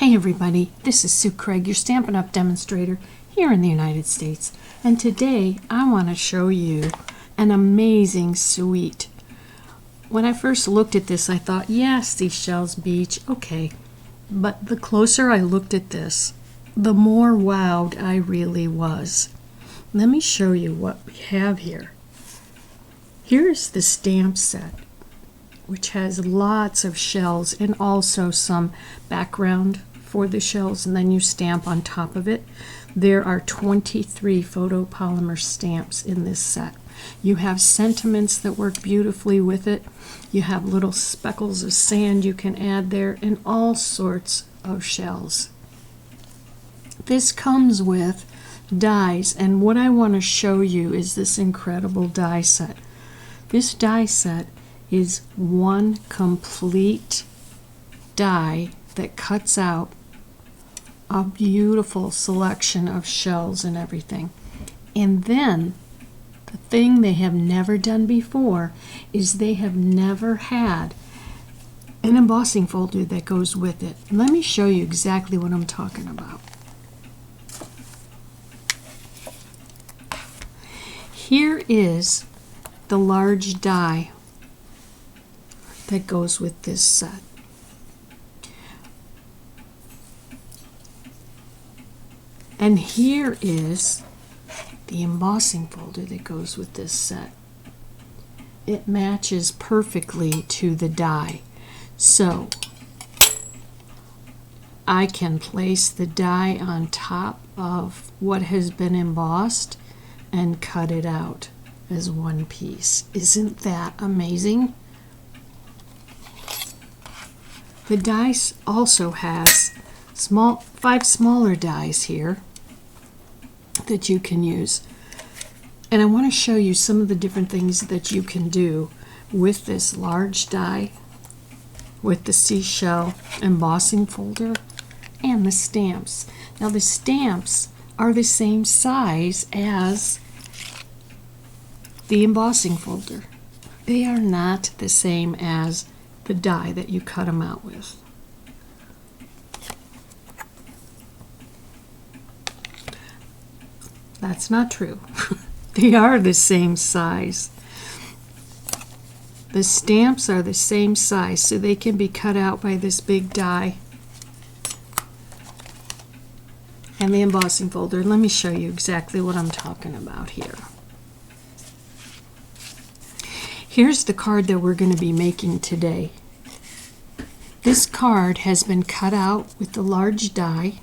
Hey everybody, this is Sue Craig, your Stampin' Up! Demonstrator here in the United States. And today I want to show you an amazing suite. When I first looked at this, I thought, yeah, Seashells Beach, okay. But the closer I looked at this, the more wowed I really was. Let me show you what we have here. Here's the stamp set, which has lots of shells and also some background for the shells, and then you stamp on top of it. There are 23 photopolymer stamps in this set. You have sentiments that work beautifully with it. You have little speckles of sand you can add there and all sorts of shells. This comes with dies, and what I want to show you is this incredible die set. This die set is one complete die that cuts out a beautiful selection of shells and everything. And then the thing they have never done before is they have never had an embossing folder that goes with it. Let me show you exactly what I'm talking about. Here is the large die that goes with this set. And here is the embossing folder that goes with this set. It matches perfectly to the die. So I can place the die on top of what has been embossed and cut it out as one piece. Isn't that amazing? The dice also has 5 smaller dies here that you can use. And I want to show you some of the different things that you can do with this large die, with the seashell embossing folder, and the stamps. Now the stamps are the same size as the embossing folder. They are not the same as the die that you cut them out with. That's not true. They are the same size. The stamps are the same size, so they can be cut out by this big die. And the embossing folder, let me show you exactly what I'm talking about here. Here's the card that we're going to be making today. This card has been cut out with the large die,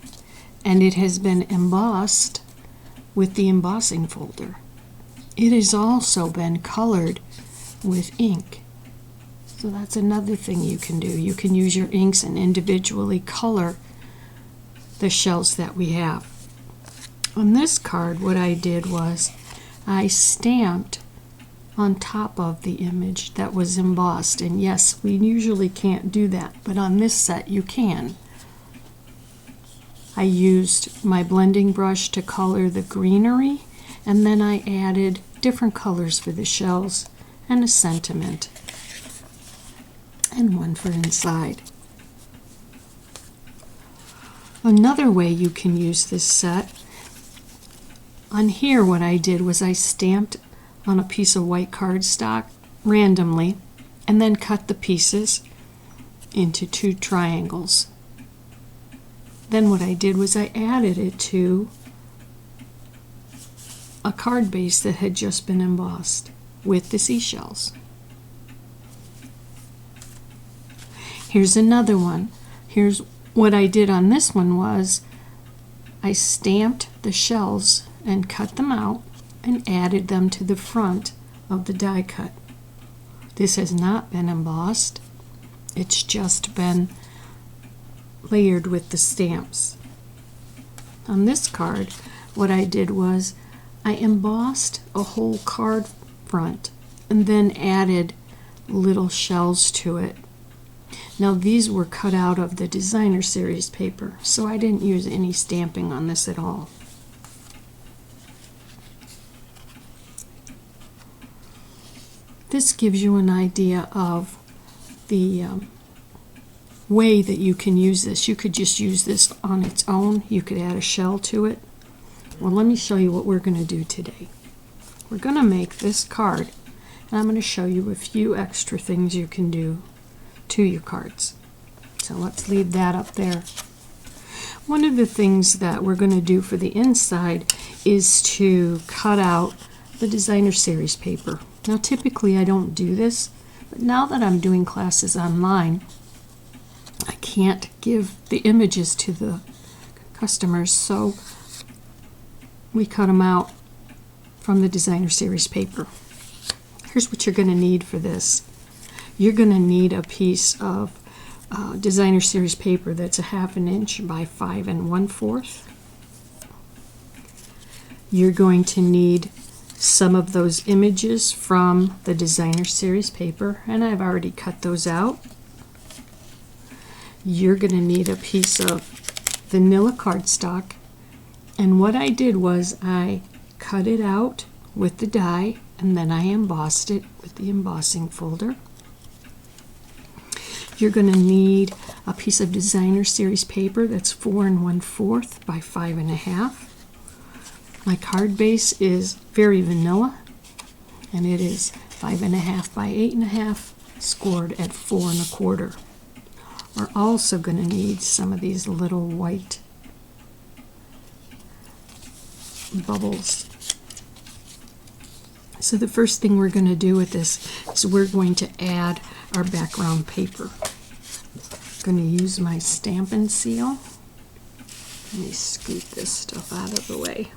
and it has been embossed with the embossing folder. It has also been colored with ink. So that's another thing you can do. You can use your inks and individually color the shells that we have. On this card, what I did was I stamped on top of the image that was embossed. And yes, we usually can't do that, but on this set you can. I used my blending brush to color the greenery, and then I added different colors for the shells and a sentiment, and one for inside. Another way you can use this set, on here what I did was I stamped on a piece of white cardstock randomly, and then cut the pieces into 2 triangles. Then what I did was I added it to a card base that had just been embossed with the seashells. Here's another one. Here's what I did on this one was I stamped the shells and cut them out and added them to the front of the die cut. This has not been embossed. It's just been layered with the stamps. On this card, what I did was I embossed a whole card front and then added little shells to it. Now these were cut out of the designer series paper, so I didn't use any stamping on this at all. This gives you an idea of the way that you can use this. You could just use this on its own. You could add a shell to it. Well, let me show you what we're going to do today. We're going to make this card, and I'm going to show you a few extra things you can do to your cards. So let's leave that up there. One of the things that we're going to do for the inside is to cut out the designer series paper. Now typically I don't do this, but now that I'm doing classes online, I can't give the images to the customers, so we cut them out from the designer series paper. Here's what you're going to need for this. You're going to need a piece of designer series paper that's 1/2 inch by 5 1/4. You're going to need some of those images from the designer series paper, and I've already cut those out. You're going to need a piece of vanilla cardstock, and what I did was I cut it out with the die and then I embossed it with the embossing folder. You're going to need a piece of designer series paper that's 4 1/4 by 5 1/2. My card base is very vanilla, and it is 5 1/2 by 8 1/2, scored at 4 1/4. We're also going to need some of these little white bubbles. So the first thing we're going to do with this is we're going to add our background paper. I'm going to use my Stampin' Seal. Let me scoot this stuff out of the way.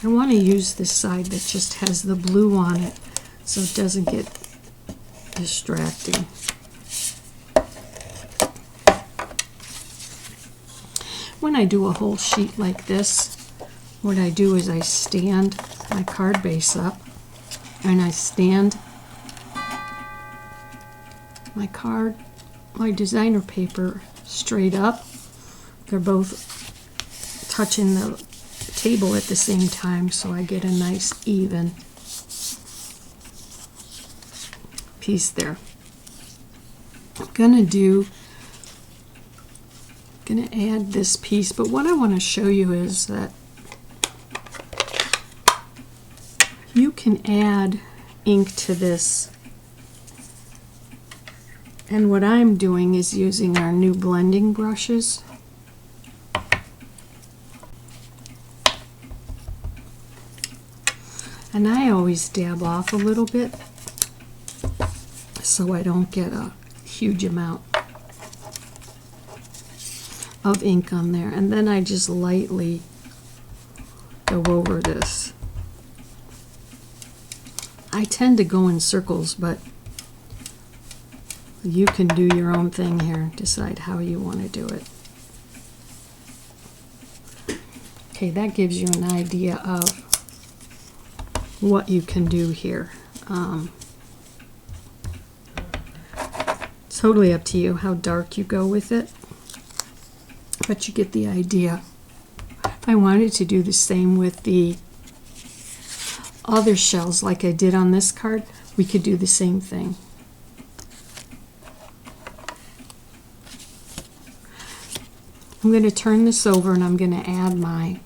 I want to use this side that just has the blue on it so it doesn't get distracting. When I do a whole sheet like this, what I do is I stand my card base up and I stand my designer paper straight up. They're both touching the table at the same time, so I get a nice even piece there. I'm gonna add this piece, but what I want to show you is that you can add ink to this, and what I'm doing is using our new blending brushes. And I always dab off a little bit so I don't get a huge amount of ink on there. And then I just lightly go over this. I tend to go in circles, but you can do your own thing here. Decide how you want to do it. Okay, that gives you an idea of what you can do here. Totally up to you how dark you go with it, but you get the idea. If I wanted to do the same with the other shells like I did on this card, we could do the same thing. I'm going to turn this over and I'm going to add my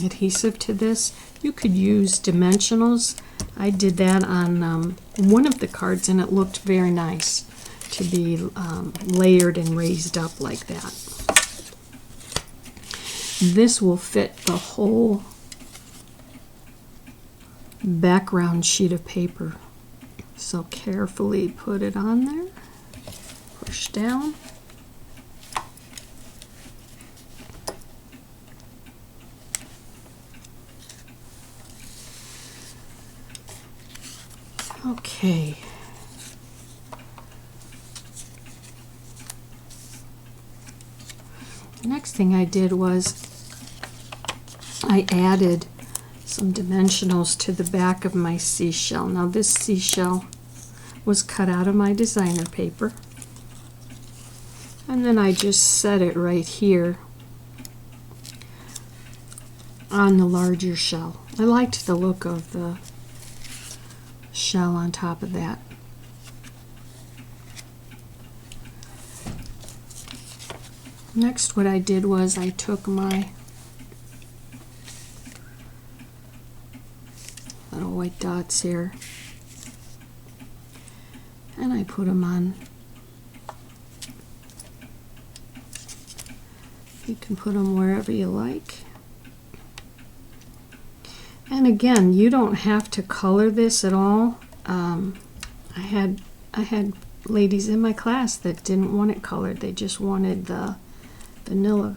adhesive to this. You could use dimensionals. I did that on one of the cards and it looked very nice to be layered and raised up like that. This will fit the whole background sheet of paper. So carefully put it on there, push down. Okay. The next thing I did was I added some dimensionals to the back of my seashell. Now this seashell was cut out of my designer paper, and then I just set it right here on the larger shell. I liked the look of the shell on top of that. Next, what I did was I took my little white dots here and I put them on. You can put them wherever you like. And again, you don't have to color this at all. I had ladies in my class that didn't want it colored. They just wanted the vanilla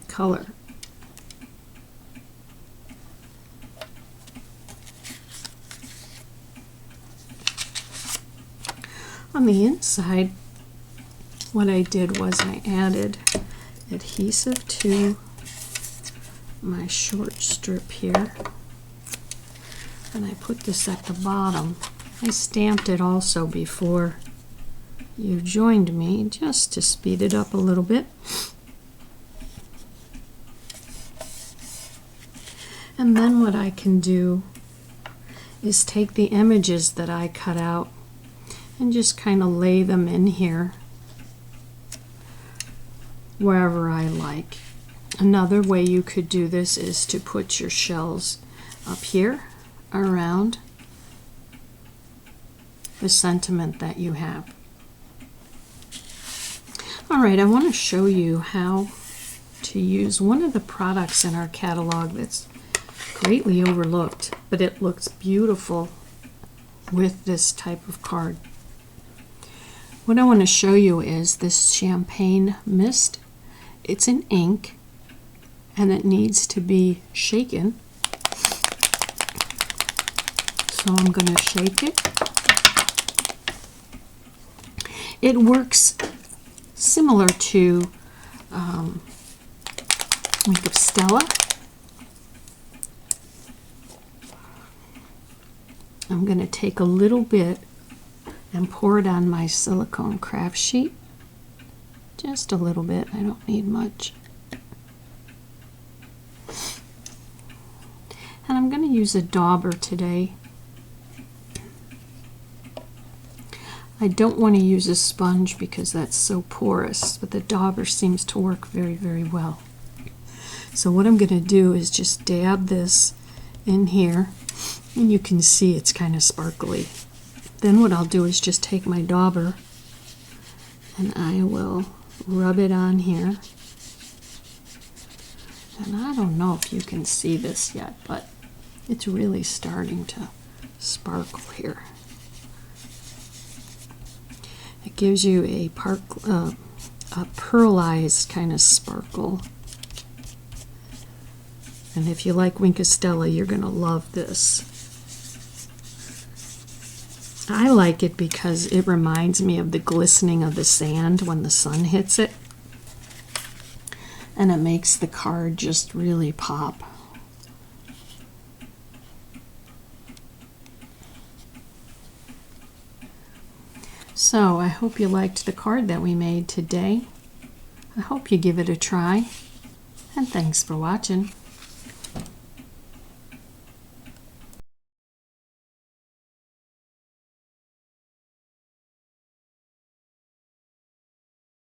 color. On the inside, what I did was I added adhesive to my short strip here, and I put this at the bottom. I stamped it also before you joined me just to speed it up a little bit. And then what I can do is take the images that I cut out and just kind of lay them in here wherever I like. Another way you could do this is to put your shells up here around the sentiment that you have. Alright, I want to show you how to use one of the products in our catalog that's greatly overlooked, but it looks beautiful with this type of card. What I want to show you is this champagne mist. It's an ink and it needs to be shaken. So I'm going to shake it. It works similar to Wink of Stella. I'm going to take a little bit and pour it on my silicone craft sheet. Just a little bit, I don't need much. And I'm going to use a dauber today. I don't want to use a sponge because that's so porous, but the dauber seems to work very, very well. So what I'm going to do is just dab this in here, and you can see it's kind of sparkly. Then what I'll do is just take my dauber and I will rub it on here. And I don't know if you can see this yet, but it's really starting to sparkle here. It gives you a pearlized kind of sparkle. And if you like Wink of Stella, you're going to love this. I like it because it reminds me of the glistening of the sand when the sun hits it. And it makes the card just really pop. So I hope you liked the card that we made today. I hope you give it a try. And thanks for watching.